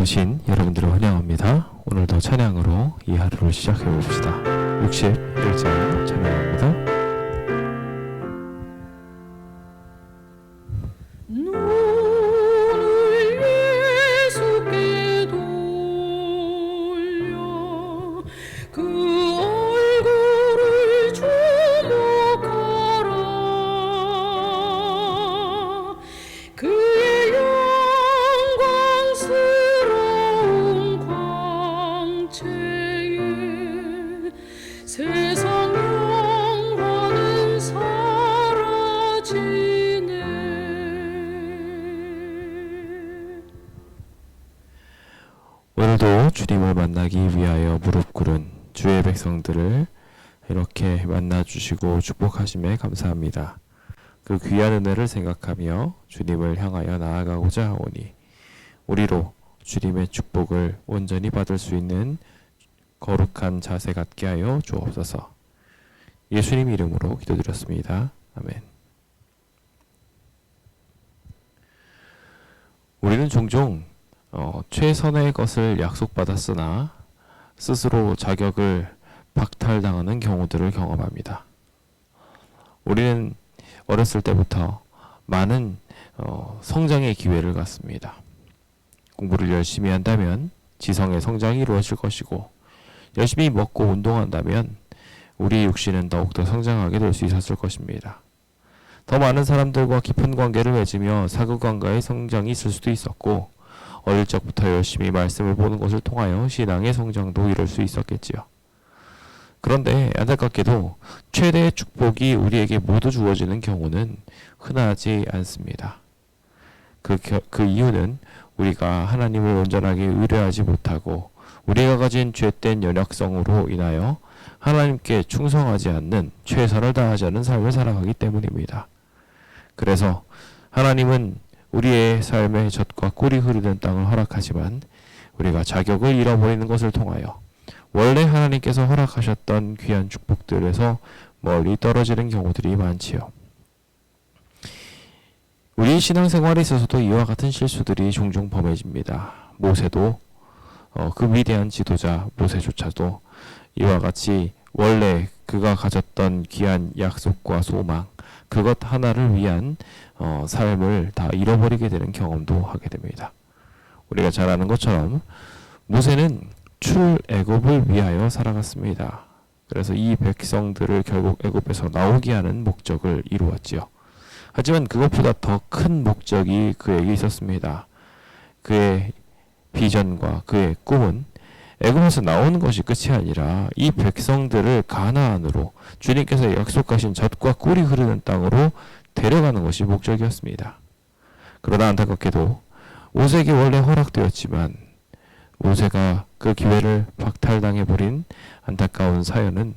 오신 여러분들을 환영합니다. 오늘도 찬양으로 이 하루를 시작해 봅시다. 61장 찬양합니다. 세상 영화는 사라지네. 오늘도 주님을 만나기 위하여 무릎 꿇은 주의 백성들을 이렇게 만나주시고 축복하심에 감사합니다. 그 귀한 은혜를 생각하며 주님을 향하여 나아가고자 하오니 우리로 주님의 축복을 온전히 받을 수 있는 거룩한 자세 갖게 하여 주옵소서. 예수님 이름으로 기도드렸습니다. 아멘. 우리는 종종 최선의 것을 약속받았으나 스스로 자격을 박탈당하는 경우들을 경험합니다. 우리는 어렸을 때부터 많은 성장의 기회를 갖습니다. 공부를 열심히 한다면 지성의 성장이 이루어질 것이고, 열심히 먹고 운동한다면 우리 육신은 더욱더 성장하게 될 수 있었을 것입니다. 더 많은 사람들과 깊은 관계를 맺으며 사교관과의 성장이 있을 수도 있었고, 어릴 적부터 열심히 말씀을 보는 것을 통하여 신앙의 성장도 이룰 수 있었겠지요. 그런데 안타깝게도 최대의 축복이 우리에게 모두 주어지는 경우는 흔하지 않습니다. 그 이유는 우리가 하나님을 온전하게 의뢰하지 못하고 우리가 가진 죄된 연약성으로 인하여 하나님께 충성하지 않는, 최선을 다하지 않는 삶을 살아가기 때문입니다. 그래서 하나님은 우리의 삶에 젖과 꿀이 흐르는 땅을 허락하지만 우리가 자격을 잃어버리는 것을 통하여 원래 하나님께서 허락하셨던 귀한 축복들에서 멀리 떨어지는 경우들이 많지요. 우리 신앙생활에 있어서도 이와 같은 실수들이 종종 범해집니다. 모세도 그 위대한 지도자 모세조차도 이와 같이 원래 그가 가졌던 귀한 약속과 소망, 그것 하나를 위한 삶을 다 잃어버리게 되는 경험도 하게 됩니다. 우리가 잘 아는 것처럼 모세는 출애굽을 위하여 살아갔습니다. 그래서 이 백성들을 결국 애굽에서 나오게 하는 목적을 이루었지요. 하지만 그것보다 더 큰 목적이 그에게 있었습니다. 그의 비전과 그의 꿈은 애굽에서 나오는 것이 끝이 아니라 이 백성들을 가나안으로, 주님께서 약속하신 젖과 꿀이 흐르는 땅으로 데려가는 것이 목적이었습니다. 그러나 안타깝게도 모세에게 원래 허락되었지만 모세가 그 기회를 박탈당해버린 안타까운 사연은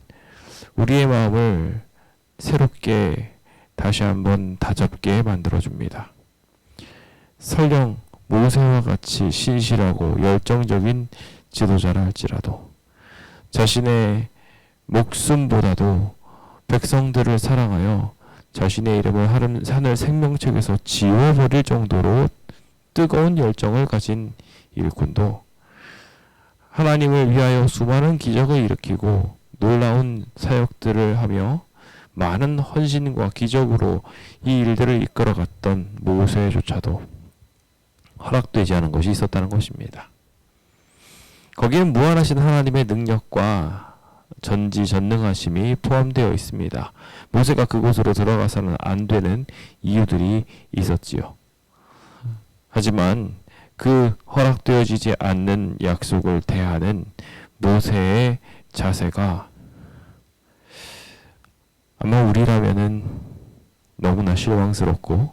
우리의 마음을 새롭게 다시 한번 다잡게 만들어줍니다. 설령 모세와 같이 신실하고 열정적인 지도자라 할지라도 자신의 목숨보다도 백성들을 사랑하여 자신의 이름을 하늘 생명책에서 지워버릴 정도로 뜨거운 열정을 가진 일꾼도 하나님을 위하여 수많은 기적을 일으키고 놀라운 사역들을 하며 많은 헌신과 기적으로 이 일들을 이끌어갔던 모세조차도 허락되지 않은 것이 있었다는 것입니다. 거기엔 무한하신 하나님의 능력과 전지전능하심이 포함되어 있습니다. 모세가 그곳으로 들어가서는 안 되는 이유들이 있었지요. 하지만 그 허락되어지지 않는 약속을 대하는 모세의 자세가 아마 우리라면은 너무나 실망스럽고,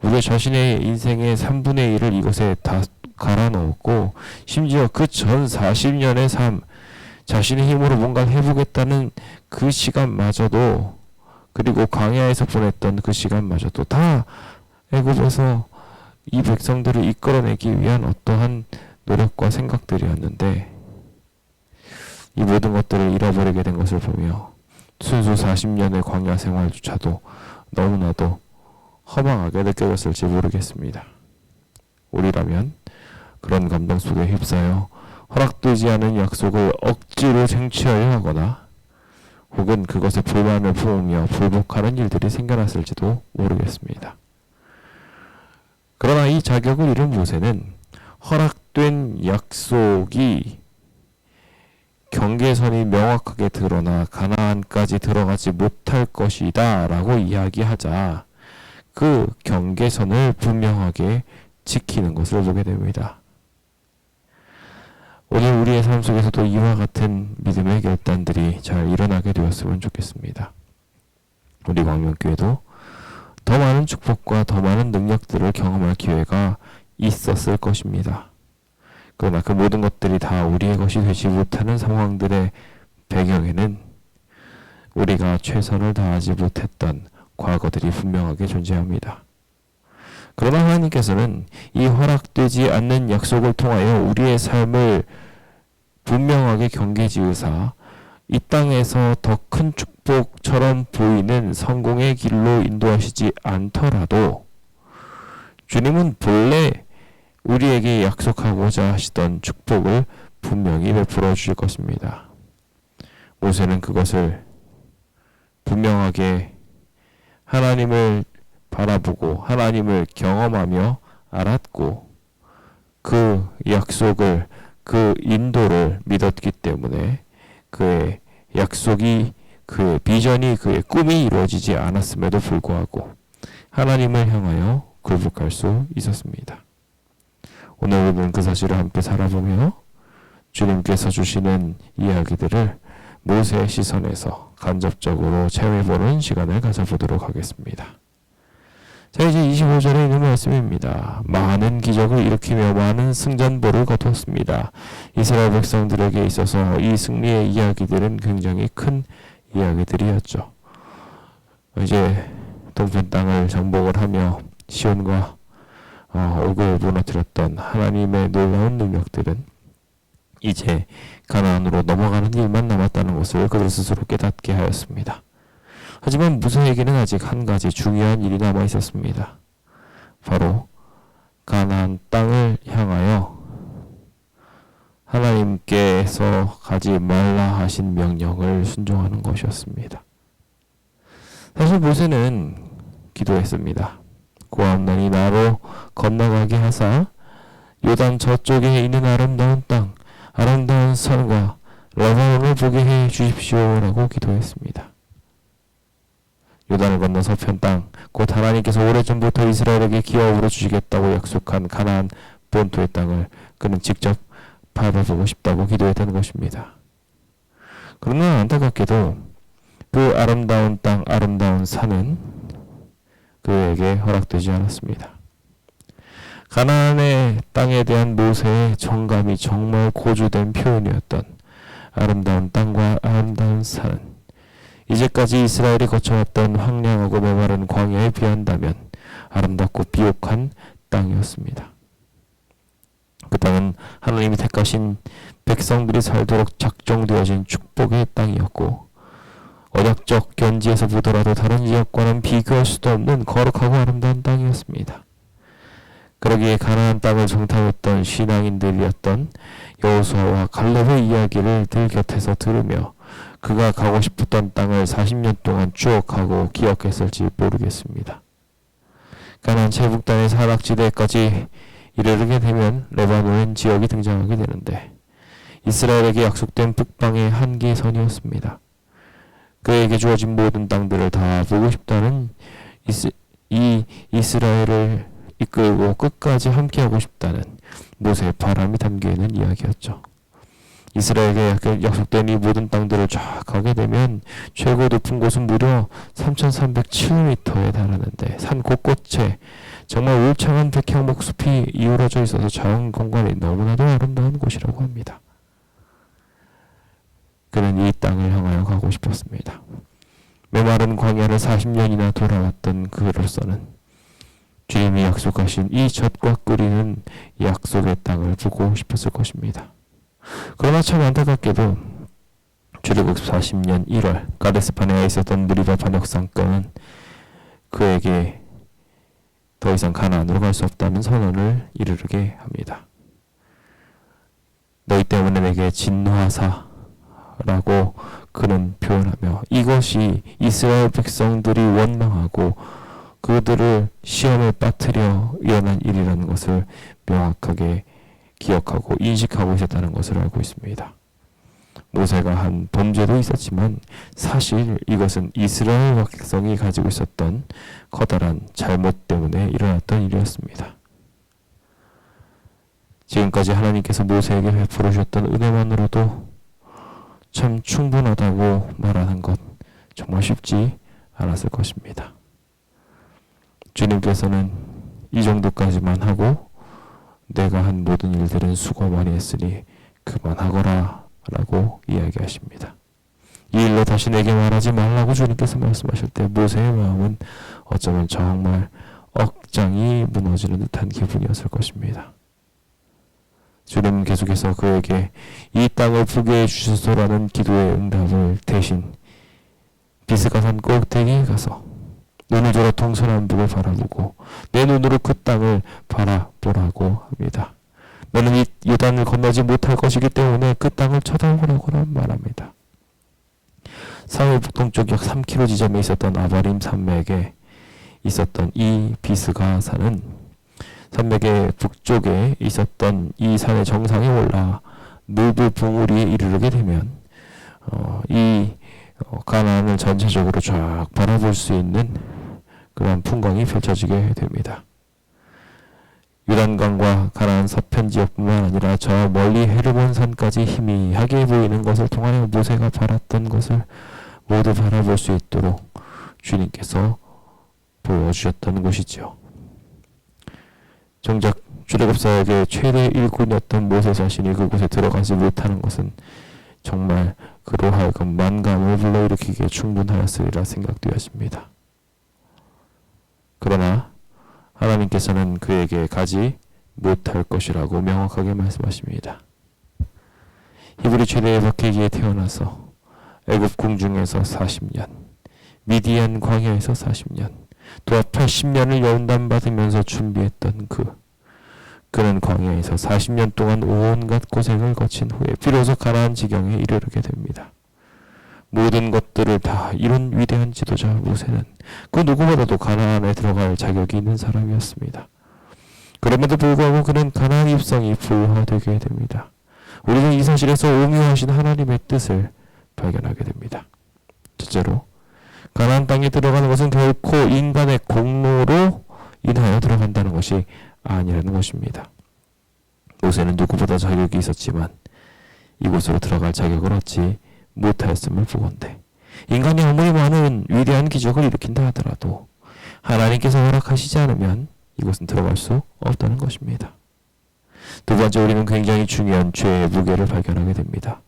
우리 자신의 인생의 3분의 1을 이것에 다 갈아 넣었고, 심지어 그 전 40년의 삶, 자신의 힘으로 뭔가 해보겠다는 그 시간마저도, 그리고 광야에서 보냈던 그 시간마저도 다 애굽에서 이 백성들을 이끌어내기 위한 어떠한 노력과 생각들이었는데, 이 모든 것들을 잃어버리게 된 것을 보며 순수 40년의 광야 생활조차도 너무나도 허망하게 느껴졌을지 모르겠습니다. 우리라면 그런 감정 속에 휩싸여 허락되지 않은 약속을 억지로 쟁취하려 하거나 혹은 그것에 불만을 품으며 불복하는 일들이 생겨났을지도 모르겠습니다. 그러나 이 자격을 잃은 모세는 허락된 약속이 경계선이 명확하게 드러나 가나안까지 들어가지 못할 것이다 라고 이야기하자 그 경계선을 분명하게 지키는 것을 보게 됩니다. 오늘 우리의 삶 속에서도 이와 같은 믿음의 결단들이 잘 일어나게 되었으면 좋겠습니다. 우리 광명교회도 더 많은 축복과 더 많은 능력들을 경험할 기회가 있었을 것입니다. 그러나 그 모든 것들이 다 우리의 것이 되지 못하는 상황들의 배경에는 우리가 최선을 다하지 못했던 과거들이 분명하게 존재합니다. 그러나 하나님께서는 이 허락되지 않는 약속을 통하여 우리의 삶을 분명하게 경계지으사 이 땅에서 더 큰 축복처럼 보이는 성공의 길로 인도하시지 않더라도 주님은 본래 우리에게 약속하고자 하시던 축복을 분명히 베풀어 주실 것입니다. 모세는 그것을 분명하게 하나님을 바라보고 하나님을 경험하며 알았고 그 약속을 그 인도를 믿었기 때문에 그의 약속이 그의 비전이 그의 꿈이 이루어지지 않았음에도 불구하고 하나님을 향하여 굴복할 수 있었습니다. 오늘 우리는 그 사실을 함께 살아보며 주님께서 주시는 이야기들을 모세의 시선에서 간접적으로 체험해보는 시간을 가져보도록 하겠습니다. 자, 이제 25절에 있는 말씀입니다. 많은 기적을 일으키며 많은 승전보를 거뒀습니다. 이스라엘 백성들에게 있어서 이 승리의 이야기들은 굉장히 큰 이야기들이었죠. 이제 동편 땅을 정복을 하며 시온과 옥을 무너뜨렸던 하나님의 놀라운 능력들은 이제 가나안으로 넘어가는 일만 남았다는 것을 그들 스스로 깨닫게 하였습니다. 하지만 모세에게는 아직 한 가지 중요한 일이 남아 있었습니다. 바로 가나안 땅을 향하여 하나님께서 가지 말라 하신 명령을 순종하는 것이었습니다. 사실 모세는 기도했습니다. 고함나니 나로 건너가게 하사 요단 저쪽에 있는 아름다운 땅, 아름다운 산과 레바논을 보게 해 주십시오라고 기도했습니다. 요단을 건너 서편 땅, 곧 하나님께서 오래전부터 이스라엘에게 기업으로 주시겠다고 약속한 가나안 본토의 땅을 그는 직접 밟아보고 싶다고 기도했던 것입니다. 그러나 안타깝게도 그 아름다운 땅, 아름다운 산은 그에게 허락되지 않았습니다. 가나안의 땅에 대한 모세의 정감이 정말 고조된 표현이었던 아름다운 땅과 아름다운 산은 이제까지 이스라엘이 거쳐왔던 황량하고 메마른 광야에 비한다면 아름답고 비옥한 땅이었습니다. 그 땅은 하나님이 택하신 백성들이 살도록 작정되어진 축복의 땅이었고 언약적 견지에서 보더라도 다른 지역과는 비교할 수도 없는 거룩하고 아름다운 땅이었습니다. 그러기에 가나안 땅을 정탐했던 신앙인들이었던 여호수아와 갈렙의 이야기를 들 곁에서 들으며 그가 가고 싶었던 땅을 40년 동안 추억하고 기억했을지 모르겠습니다. 가나안 제북단의 사락지대까지 이르게 되면 레바논 지역이 등장하게 되는데 이스라엘에게 약속된 북방의 한계선이었습니다. 그에게 주어진 모든 땅들을 다 보고 싶다는 이 이스라엘을 이끌고 끝까지 함께하고 싶다는 모세의 바람이 담겨있는 이야기였죠. 이스라엘에게 약속된 이 모든 땅들을 쫙 가게 되면 최고 높은 곳은 무려 3,307m에 달하는데 산 곳곳에 정말 울창한 백향목 숲이 이어져 있어서 자연 공간이 너무나도 아름다운 곳이라고 합니다. 그는 이 땅을 향하여 가고 싶었습니다. 메마른 광야를 40년이나 돌아왔던 그로서는 주님이 약속하신 이 젖과 끓이는 약속의 땅을 보고 싶었을 것입니다. 그러나 참 안타깝게도 출애굽 40년 1월 가데스바네아에 있었던 무리바 반역사건은 그에게 더 이상 가나안으로 갈 수 없다는 선언을 이르게 합니다. 하나님에게 진노하사라고 그는 표현하며 이것이 이스라엘 백성들이 원망하고 그들을 시험에 빠뜨려 일어난 일이라는 것을 명확하게 기억하고 인식하고 있었다는 것을 알고 있습니다. 모세가 한 범죄도 있었지만 사실 이것은 이스라엘 백성이 가지고 있었던 커다란 잘못 때문에 일어났던 일이었습니다. 지금까지 하나님께서 모세에게 베풀어 주셨던 은혜만으로도 참 충분하다고 말하는 것 정말 쉽지 않았을 것입니다. 주님께서는 이 정도까지만 하고 내가 한 모든 일들은 수고 많이 했으니 그만하거라 라고 이야기하십니다. 이 일로 다시 내게 말하지 말라고 주님께서 말씀하실 때 모세의 마음은 어쩌면 정말 억장이 무너지는 듯한 기분이었을 것입니다. 주님은 계속해서 그에게 이 땅을 부게 해주소서라는 기도의 응답을 대신 비스가산 꼭대기에 가서 눈을 들어 동서남북을 바라보고 내 눈으로 그 땅을 바라보라고 합니다. 너는 이 요단을 건너지 못할 것이기 때문에 그 땅을 쳐다보라고 말합니다. 사울 북동쪽 약 3km 지점에 있었던 아바림 산맥에 있었던 이 비스가산은 산맥의 북쪽에 있었던 이 산의 정상에 올라 느브 봉우리에 이르게 되면 가나안을 전체적으로 쫙 바라볼 수 있는 그런 풍광이 펼쳐지게 됩니다. 요단강과 가나안 서편 지역뿐만 아니라 저 멀리 헤르몬 산까지 희미하게 보이는 것을 통하여 모세가 바랐던 것을 모두 바라볼 수 있도록 주님께서 보여주셨던 곳이죠. 정작 출애굽사역의 최대 일꾼이었던 모세 자신이 그곳에 들어가지 못하는 것은 정말 그로 하여금 만감을 불러일으키기에 충분하였으리라 생각되었습니다. 그러나 하나님께서는 그에게 가지 못할 것이라고 명확하게 말씀하십니다. 히브리 최대의 박해기에 태어나서 애굽 궁중에서 40년, 미디안 광야에서 40년, 또 80년을 연단받으면서 준비했던 그는 광야에서 40년 동안 온갖 고생을 거친 후에 비로소 가나안 지경에 이르게 됩니다. 모든 것들을 다 이룬 위대한 지도자 모세는 그 누구보다도 가나안에 들어갈 자격이 있는 사람이었습니다. 그럼에도 불구하고 그는 가나안 입성이 불화되게 됩니다. 우리는 이 사실에서 오묘하신 하나님의 뜻을 발견하게 됩니다. 첫째로 가나안 땅에 들어가는 것은 결코 인간의 공로로 인하여 들어간다는 것이 아니라는 것입니다. 모세는 누구보다 자격이 있었지만 이곳으로 들어갈 자격을 얻지 못하였음을 보건대 인간이 아무리 많은 위대한 기적을 일으킨다 하더라도 하나님께서 허락하시지 않으면 이곳은 들어갈 수 없다는 것입니다. 두 번째, 우리는 굉장히 중요한 죄의 무게를 발견하게 됩니다.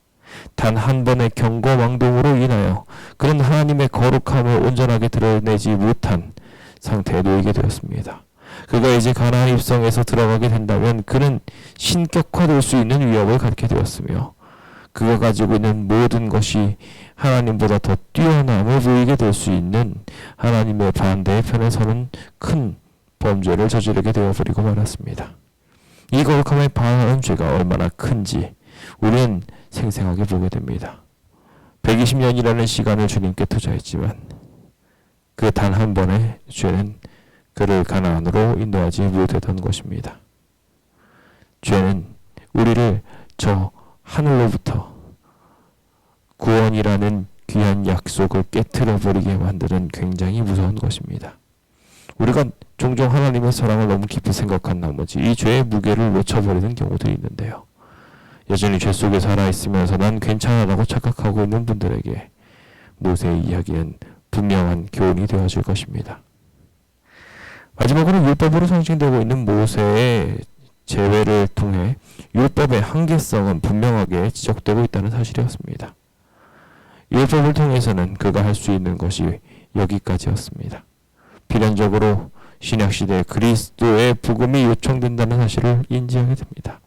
단 한 번의 경거망동으로 인하여 그는 하나님의 거룩함을 온전하게 드러내지 못한 상태에 놓이게 되었습니다. 그가 이제 가나안 입성에서 들어가게 된다면 그는 신격화될 수 있는 위협을 갖게 되었으며 그가 가지고 있는 모든 것이 하나님보다 더 뛰어남을 보이게 될 수 있는 하나님의 반대의 편에 서는 큰 범죄를 저지르게 되어버리고 말았습니다. 이 거룩함에 반하는 죄가 얼마나 큰지 우리는 생생하게 보게 됩니다. 120년이라는 시간을 주님께 투자했지만 그 단 한 번의 죄는 그를 가나안으로 인도하지 못했던 것입니다. 죄는 우리를 저 하늘로부터 구원이라는 귀한 약속을 깨트려버리게 만드는 굉장히 무서운 것입니다. 우리가 종종 하나님의 사랑을 너무 깊이 생각한 나머지 이 죄의 무게를 놓쳐버리는 경우들이 있는데요. 여전히 죄 속에 살아있으면서 난 괜찮아라고 착각하고 있는 분들에게 모세의 이야기는 분명한 교훈이 되어줄 것입니다. 마지막으로 율법으로 상징되고 있는 모세의 제외를 통해 율법의 한계성은 분명하게 지적되고 있다는 사실이었습니다. 율법을 통해서는 그가 할 수 있는 것이 여기까지였습니다. 필연적으로 신약시대에 그리스도의 복음이 요청된다는 사실을 인지하게 됩니다.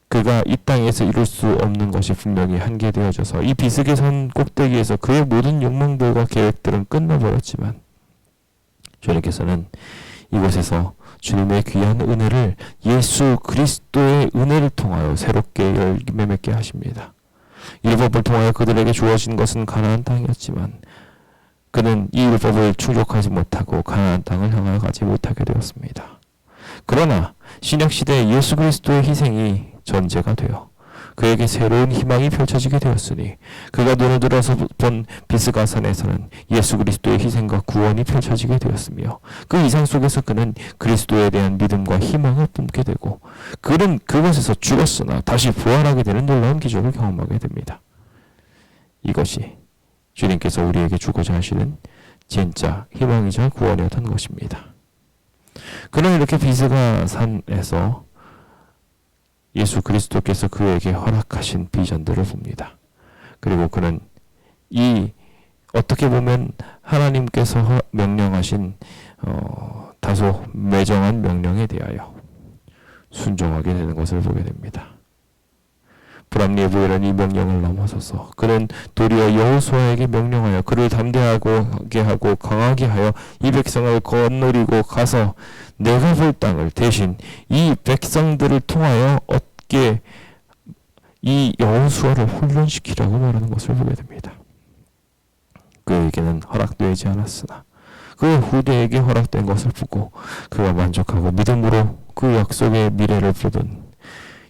그가 이 땅에서 이룰 수 없는 것이 분명히 한계되어져서 이 비스게 선 꼭대기에서 그의 모든 욕망들과 계획들은 끝나버렸지만 주님께서는 이곳에서 주님의 귀한 은혜를 예수 그리스도의 은혜를 통하여 새롭게 열매 맺게 하십니다. 율법을 통하여 그들에게 주어진 것은 가나안 땅이었지만 그는 이 율법을 충족하지 못하고 가나안 땅을 향하여 가지 못하게 되었습니다. 그러나 신약시대에 예수 그리스도의 희생이 전제가 되어 그에게 새로운 희망이 펼쳐지게 되었으니 그가 눈을 들어서 본 비스가산에서는 예수 그리스도의 희생과 구원이 펼쳐지게 되었으며 그 이상 속에서 그는 그리스도에 대한 믿음과 희망을 뿜게 되고 그는 그것에서 죽었으나 다시 부활하게 되는 놀라운 기적을 경험하게 됩니다. 이것이 주님께서 우리에게 주고자 하시는 진짜 희망이자 구원이었던 것입니다. 그는 이렇게 비스가산에서 예수 그리스도께서 그에게 허락하신 비전들을 봅니다. 그리고 그는 이 어떻게 보면 하나님께서 명령하신 다소 매정한 명령에 대하여 순종하게 되는 것을 보게 됩니다. 불합리해 보이는 이 명령을 넘어서서 그는 도리어 여호수아에게 명령하여 그를 담대하게 하고 강하게 하여 이 백성을 건너리고 가서 내가 볼 땅을 대신 이 백성들을 통하여 얻게 이 여호수아를 훈련시키라고 말하는 것을 보게 됩니다. 그에게는 허락되지 않았으나 그 후대에게 허락된 것을 보고 그가 만족하고 믿음으로 그 약속의 미래를 보던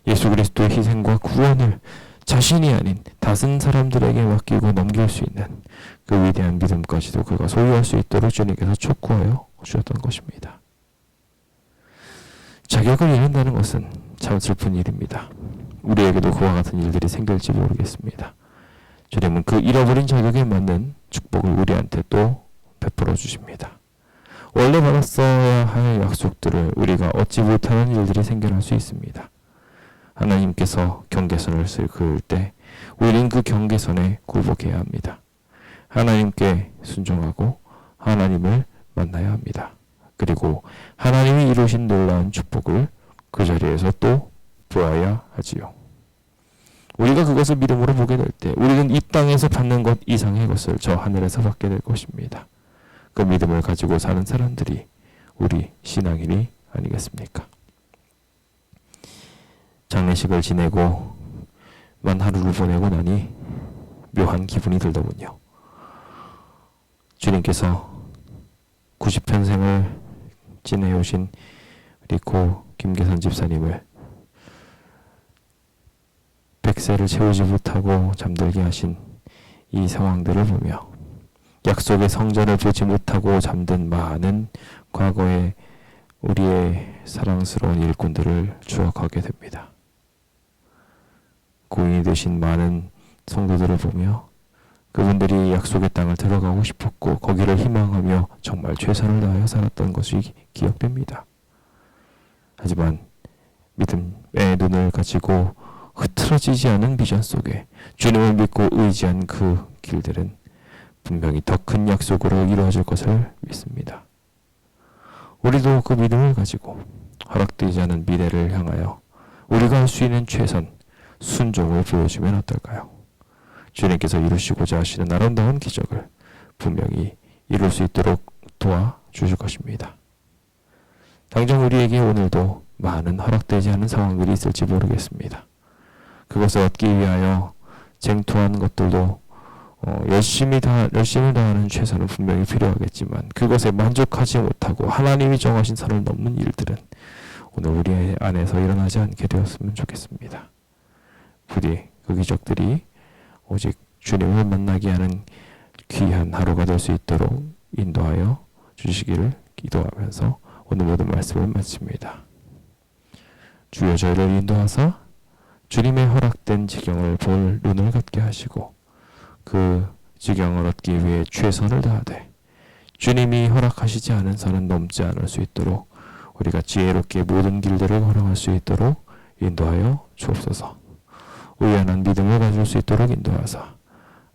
예수 그리스도의 희생과 구원을 자신이 아닌 다른 사람들에게 맡기고 넘길 수 있는 그 위대한 믿음까지도 그가 소유할 수 있도록 주님께서 촉구하여 주셨던 것입니다. 자격을 잃는다는 것은 참 슬픈 일입니다. 우리에게도 그와 같은 일들이 생길지 모르겠습니다. 주님은 그 잃어버린 자격에 맞는 축복을 우리한테 또 베풀어 주십니다. 원래 받았어야 할 약속들을 우리가 얻지 못하는 일들이 생겨날 수 있습니다. 하나님께서 경계선을 그을 때 우리는 그 경계선에 굴복해야 합니다. 하나님께 순종하고 하나님을 만나야 합니다. 그리고 하나님이 이루신 놀라운 축복을 그 자리에서 또 보아야 하지요. 우리가 그것을 믿음으로 보게 될 때 우리는 이 땅에서 받는 것 이상의 것을 저 하늘에서 받게 될 것입니다. 그 믿음을 가지고 사는 사람들이 우리 신앙인이 아니겠습니까? 장례식을 지내고 만 하루를 보내고 나니 묘한 기분이 들더군요. 주님께서 90평생을 지내오신 우리 고 김계선 집사님을 100세를 채우지 못하고 잠들게 하신 이 상황들을 보며 약속의 성전을 보지 못하고 잠든 많은 과거의 우리의 사랑스러운 일꾼들을 추억하게 됩니다. 고인이 되신 많은 성도들을 보며 그분들이 약속의 땅을 들어가고 싶었고 거기를 희망하며 정말 최선을 다하여 살았던 것이 기억됩니다. 하지만 믿음의 눈을 가지고 흐트러지지 않은 비전 속에 주님을 믿고 의지한 그 길들은 분명히 더 큰 약속으로 이루어질 것을 믿습니다. 우리도 그 믿음을 가지고 허락되지 않은 미래를 향하여 우리가 할 수 있는 최선, 순종을 보여주면 어떨까요? 주님께서 이루시고자 하시는 아름다운 기적을 분명히 이룰 수 있도록 도와주실 것입니다. 당장 우리에게 오늘도 많은 허락되지 않은 상황들이 있을지 모르겠습니다. 그것을 얻기 위하여 쟁투한 것들도 열심을 다하는 최선은 분명히 필요하겠지만 그것에 만족하지 못하고 하나님이 정하신 선을 넘는 일들은 오늘 우리 안에서 일어나지 않게 되었으면 좋겠습니다. 부디 그 기적들이 오직 주님을 만나게 하는 귀한 하루가 될 수 있도록 인도하여 주시기를 기도하면서 오늘 모든 말씀을 마칩니다. 주여 저희를 인도하사 주님의 허락된 지경을 볼 눈을 갖게 하시고 그 지경을 얻기 위해 최선을 다하되 주님이 허락하시지 않은 선은 넘지 않을 수 있도록 우리가 지혜롭게 모든 길들을 걸어갈 수 있도록 인도하여 주옵소서. 의연한 믿음을 가질 수 있도록 인도하사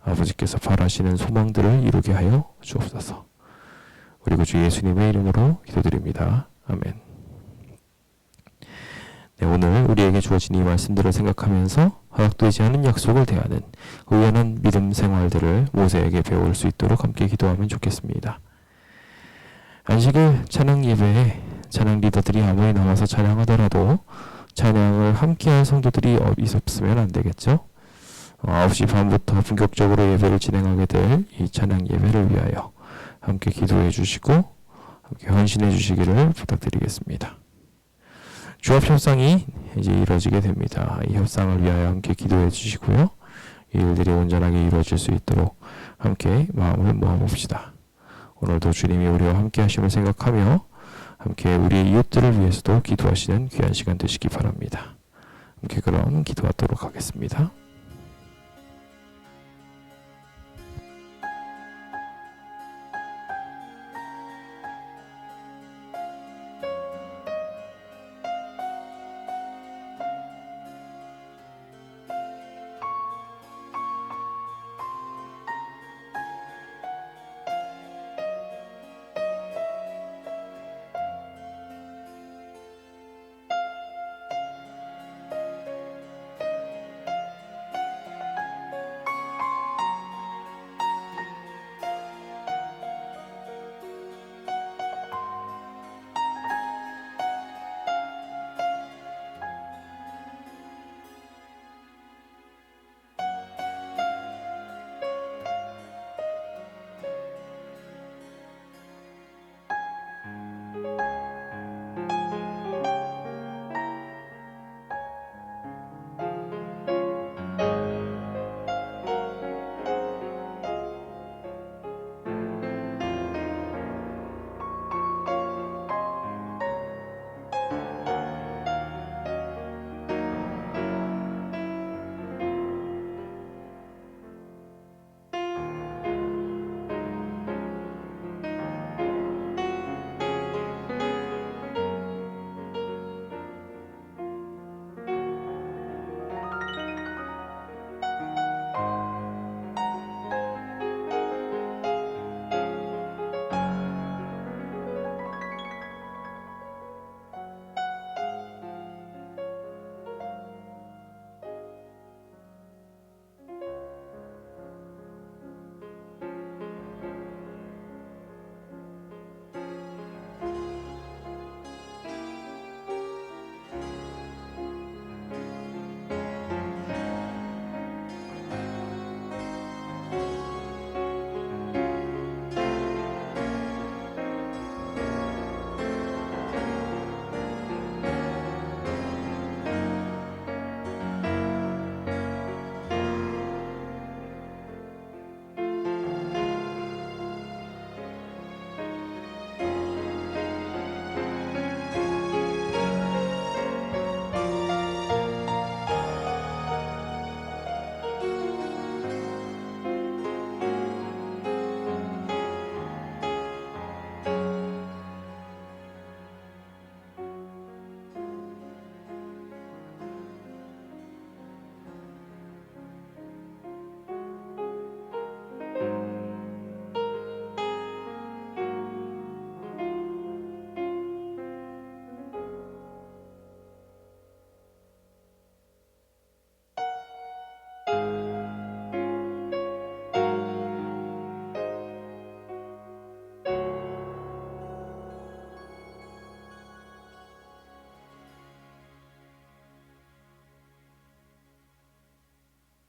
아버지께서 바라시는 소망들을 이루게 하여 주옵소서. 그리고 주 예수님의 이름으로 기도드립니다. 아멘. 네, 오늘 우리에게 주어진 이 말씀들을 생각하면서 허락되지 않은 약속을 대하는 의연한 믿음 생활들을 모세에게 배울 수 있도록 함께 기도하면 좋겠습니다. 안식일 찬양 예배에 찬양 리더들이 아무리 나와서 찬양하더라도 찬양을 함께할 성도들이 있었으면 안 되겠죠. 9시 반부터 본격적으로 예배를 진행하게 될 이 찬양 예배를 위하여 함께 기도해 주시고 함께 헌신해 주시기를 부탁드리겠습니다. 조합 협상이 이제 이루어지게 됩니다. 이 협상을 위하여 함께 기도해 주시고요. 이 일들이 온전하게 이루어질 수 있도록 함께 마음을 모아봅시다. 오늘도 주님이 우리와 함께 하심을 생각하며 함께 우리의 이웃들을 위해서도 기도하시는 귀한 시간 되시기 바랍니다. 함께 그럼 기도하도록 하겠습니다.